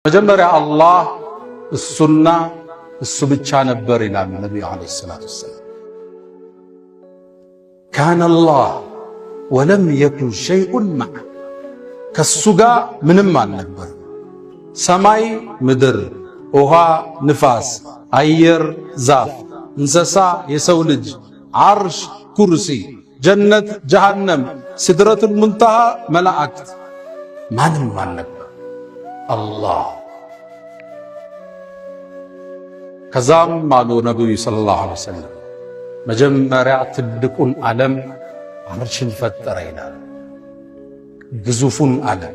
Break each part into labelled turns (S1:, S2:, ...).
S1: መጀመሪያ አላህ እሱና እሱ ብቻ ነበር ይላል ነብዩ አለይሂ ሰላቱ ወሰለም። ካነ አላህ ወለም የኩን ሸይኡን መዐ ከሱ ጋር ምንም አልነበር። ሰማይ ምድር፣ ውሃ ንፋስ፣ አየር ዛፍ፣ እንስሳ የሰው ልጅ፣ ዓርሽ ኩርሲ፣ ጀነት ጀሃነም፣ ሲድረቱል ሙንተሃ መላእክት ማንም አልነበር። አላህ ከዛም አሉ ነብዩ ሰለላሁ ዐለይሂ ወሰለም መጀመሪያ ትልቁን ዓለም ዓርሽን ፈጠረ ይላል። ግዙፉን ዓለም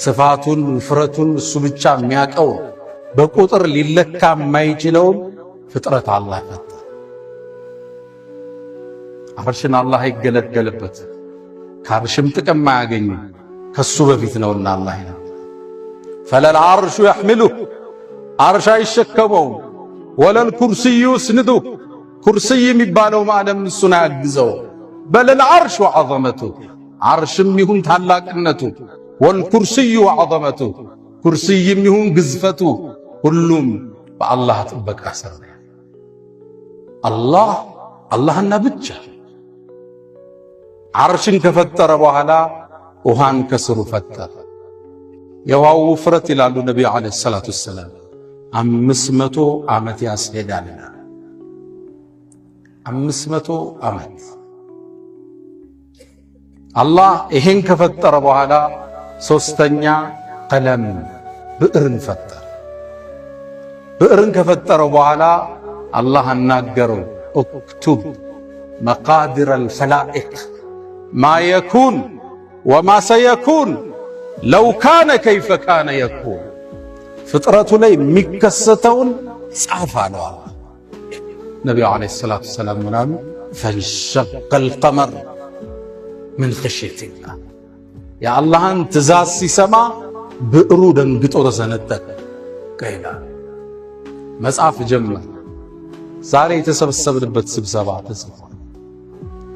S1: ስፋቱን ውፍረቱን እሱ ብቻ የሚያውቀው በቁጥር ሊለካ የማይችለውን ፍጥረት አላህ ፈጠረ። ዓርሽን አላህ ይገለገልበት ከዓርሽም ጥቅም ማያገኙ ከሱ በፊት ነውና አላህ ይላል ፈለል ዓርሹ يحمله ዓርሽ አይሸከመው ወለል ኩርሲዩ ይስንዱ ኩርሲይ የሚባለው ማለም እሱን አያግዘው በለል ዓርሹ ወዐዘመቱ ዓርሽም ይሁን ታላቅነቱ ወልኩርሲዩ ወዐዘመቱ ኩርሲይም ይሁን ግዝፈቱ ሁሉም በአላህ ጥበቃ ስር ነው። አላህና ብቻ ዓርሽን ከፈጠረ በኋላ ውሃን ከስሩ ፈጠረ። የውሃው ውፍረት ይላሉ ነብዩ አለይሂ ሰላቱ ወሰላም 500 ዓመት ያስሄዳልና 500 ዓመት አላህ ይሄን ከፈጠረ በኋላ ሶስተኛ ቀለም ብዕርን ፈጠረ። ብዕርን ከፈጠረው በኋላ አላህ አናገረው እክቱብ መቃዲረ አልኸላኢቅ ማ የኩን ወማ ሰየኩን ለው ካነ ከይፈ ካነ የኩን ፍጥረቱ ላይ የሚከሰተውን ጻፍ አለው አላህ። ነቢዩ ዓለይሂ ሰላቱ ወሰላም ምናሉ ፈንሸቀል ቀመር ምን ኸሽየቲላህ የአላህን ትእዛዝ ሲሰማ ብዕሩ ደንግጦ ተሰነጠቀ። ቀይላ መጻፍ ጀመረ። ዛሬ የተሰበሰብንበት ስብሰባ ተጽፏል።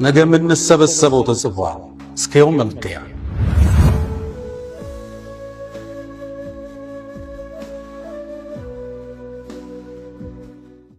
S1: ነገ የምንሰበሰበው ተጽፏል። እስከ የውመል ቂያማ